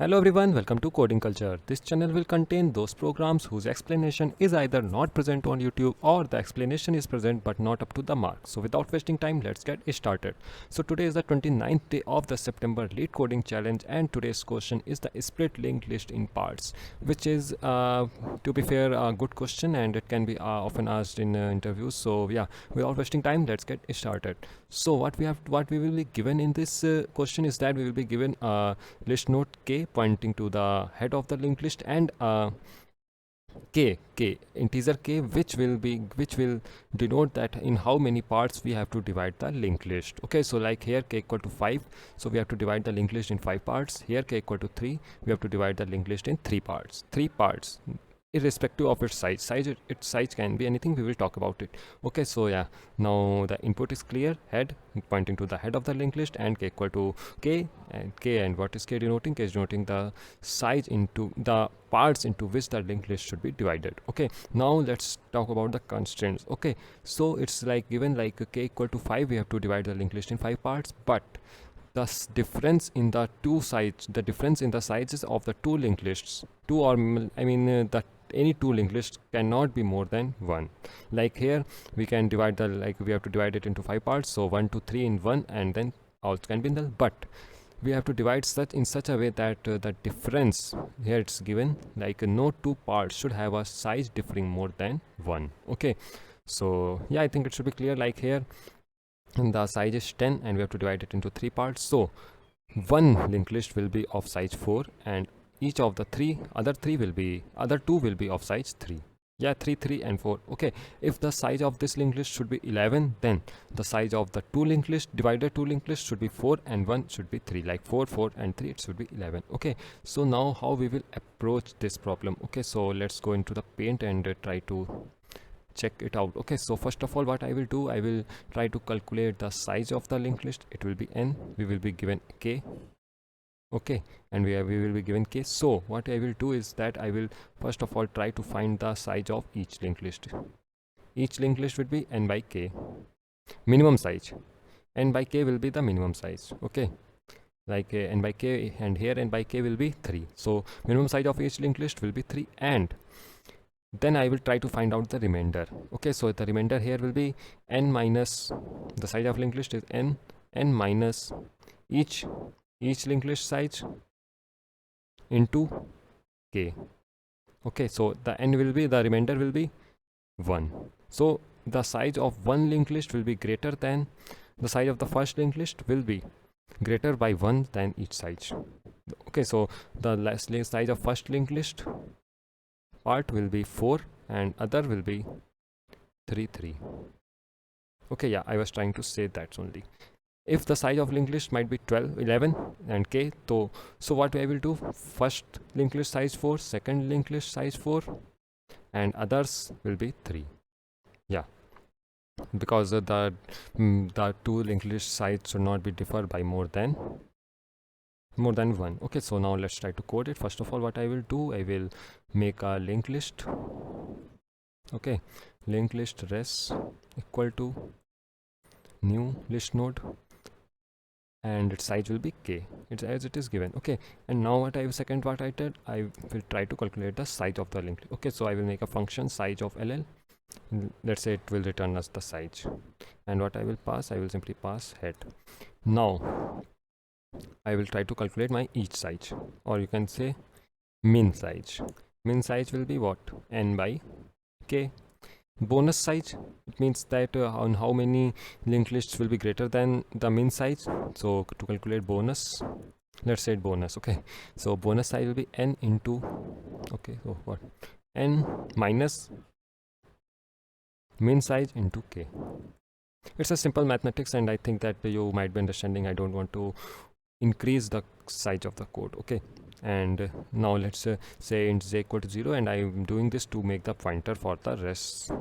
Hello everyone, welcome to Coding Culture. This channel will contain those programs whose explanation is either not present on YouTube or the explanation is present but not up to the mark. So without wasting time, let's get started. So today is the 29th day of the September Lead Coding Challenge and today's question is the split linked list in parts, which is to be fair a good question and it can be often asked in interviews. So yeah, without wasting time, let's get started. So what we will be given in this question is that we will be given list node k pointing to the head of the linked list and k integer k which will denote that in how many parts we have to divide the linked list. Okay, so like here k equal to 5, so we have to divide the linked list in 5 parts. Here k equal to 3, we have to divide the linked list in 3 parts irrespective of its its size can be anything. We will talk about it. Okay, so yeah, now the input is clear, head pointing to the head of the linked list and k equal to k and what is k denoting? K is denoting the size into the parts into which the linked list should be divided. Okay, now let's talk about the constraints. Okay, so it's like given like k equal to 5, we have to divide the linked list in 5 parts, but the difference in the difference in the sizes of the two linked lists, the any two linked lists cannot be more than 1. Like here we can divide we have to divide it into 5 parts, so 1 to 3 in 1 and then also can be in the, but we have to divide such a way that the difference here it's given like no two parts should have a size differing more than 1. Okay, so yeah, I think it should be clear. Like here and the size is 10 and we have to divide it into 3 parts, so one linked list will be of size 4 and each of the other two will be of size 3. Yeah, 3, 3 and 4. Okay, if the size of this linked list should be 11, then the size of the two linked list should be 4 and 1 should be 3, like 4, 4 and 3, it should be 11. Okay, so now how we will approach this problem? Okay, so let's go into the paint and try to check it out. Okay, so first of all, what I will do, I will try to calculate the size of the linked list. It will be n, we will be given k. Okay, and we will be given k. So what I will do is that I will first of all try to find the size of each linked list. Each linked list will be n by k, minimum size. N by k will be the minimum size. Okay, like n by k, and here n by k will be 3. So minimum size of each linked list will be 3, and then I will try to find out the remainder. Okay, so the remainder here will be n minus the size of linked list is n minus each linked list size into k. Okay, so the remainder will be 1. So the size of one linked list will be greater than the size of the first linked list will be greater by 1 than each size. Okay, so the size of first linked list part will be 4 and other will be 3, 3. Okay, yeah, I was trying to say that only. If the size of linked list might be 12, 11 and k, so what I will do, first linked list size 4, second linked list size 4 and others will be 3. Yeah, because the two linked list size should not be differ by more than 1. Okay, so now let's try to code it. First of all, what I will do, I will make a linked list. Okay, linked list res equal to new list node and its size will be k, it's as it is given. Okay, and now what I did, I will try to calculate the size of the linked. Okay, so I will make a function size of ll. Let's say it will return us the size, and what I will pass, I will simply pass head. Now I will try to calculate my each size, or you can say min size. Min size will be what? N by k. Bonus size, it means that on how many linked lists will be greater than the min size. So to calculate bonus, let's say bonus. Okay, so bonus size will be n into, okay, so what, n minus min size into k. It's a simple mathematics and I think that you might be understanding. I don't want to increase the size of the code. Okay, and now let's say int z equal to 0, and I'm doing this to make the pointer for the rest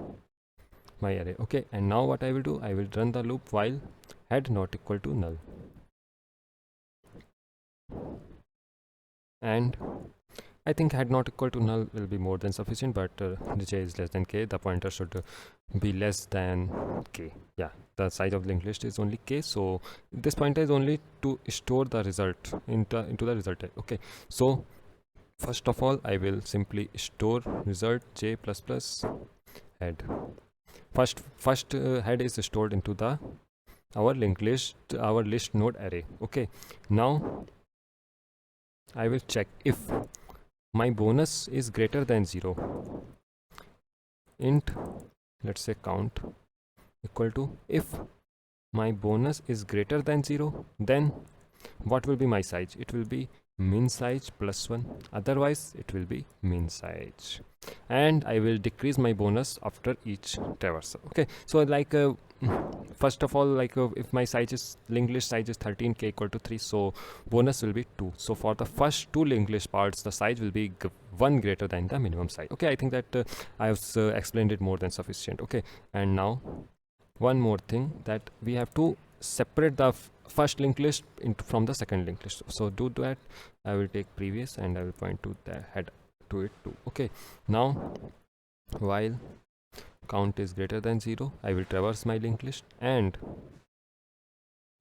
my array. Okay, and now what I will do, I will run the loop while head not equal to null, and I think head not equal to null will be more than sufficient, but the j is less than k. The pointer should be less than k. Yeah, the size of linked list is only k, so this pointer is only to store the result into the result type. Okay, so first of all I will simply store result j plus plus head. First head is stored into the our linked list, our list node array. Okay, now I will check if my bonus is greater than 0. Int, let's say count equal to, if my bonus is greater than 0, then what will be my size? It will be min size plus 1, otherwise it will be min size, and I will decrease my bonus after each traversal. Okay, so like first of all, like if my size is linked list size is 13, k equal to 3, so bonus will be 2. So for the first two linked list parts, the size will be 1 greater than the minimum size. Okay, I think that I have explained it more than sufficient. Okay, and now one more thing, that we have to separate the first linked list from the second linked list. So do that. I will take previous and I will point to the head to it too. Okay, now while count is greater than 0, I will traverse my linked list, and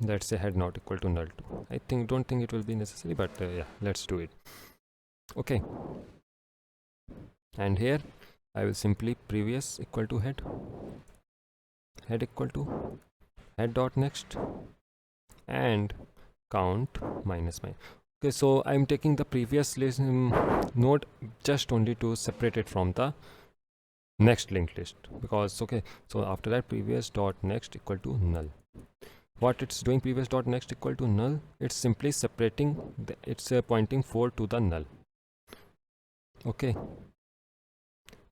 let's say head not equal to null 2. I don't think it will be necessary, but yeah, let's do it. Okay, and here I will simply previous equal to head equal to head dot next, and count minus my. Okay, so I'm taking the previous list node just only to separate it from the next linked list, because okay, so after that previous dot next equal to null. What it's doing, previous dot next equal to null, it's simply separating it's pointing 4 to the null. Okay,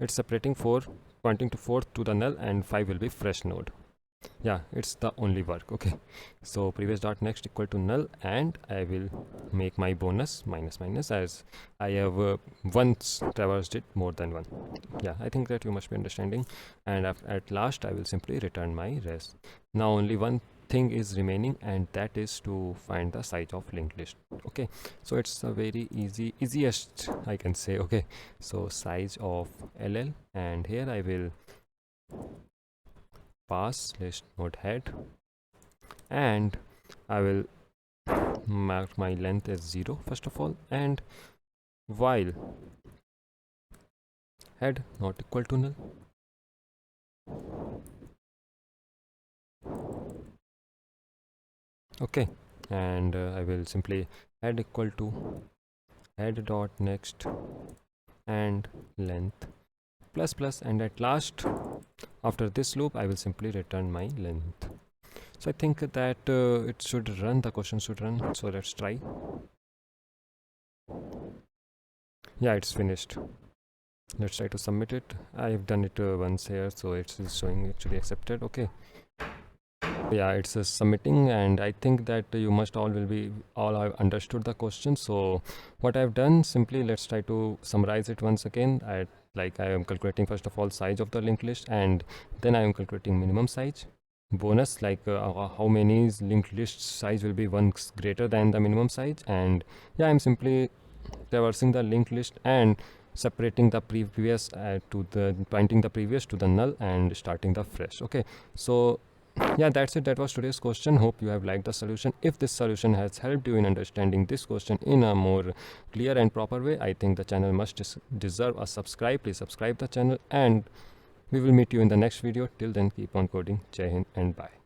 it's separating 4 pointing to 4 to the null, and 5 will be fresh node. Yeah, it's the only work. Okay, so previous dot next equal to null, and I will make my bonus minus minus, as I have once traversed it more than 1. Yeah, I think that you must be understanding. And at last I will simply return my res. Now only one thing is remaining, and that is to find the size of linked list. Okay, so it's a very easiest I can say. Okay, so size of ll, and here I will pass list node head, and I will mark my length as 0 first of all, and while head not equal to null, okay, and I will simply head equal to head dot next and length plus plus, and at last after this loop I will simply return my length. So I think that it should run, the question should run. So let's try. Yeah, it's finished. Let's try to submit it. I have done it once here, so it's showing actually accepted. Okay, yeah, it's submitting, and I think that you must all have understood the question. So what I've done, simply let's try to summarize it once again. I am calculating first of all size of the linked list, and then I am calculating minimum size. Bonus, like how many linked list size will be 1 greater than the minimum size, and yeah, I'm simply traversing the linked list and separating the previous pointing the previous to the null and starting the fresh. Okay, so yeah, that's it. That was today's question. Hope you have liked the solution. If this solution has helped you in understanding this question in a more clear and proper way, I think the channel must deserve a subscribe. Please subscribe the channel, and we will meet you in the next video. Till then, keep on coding. Jai Hind and bye.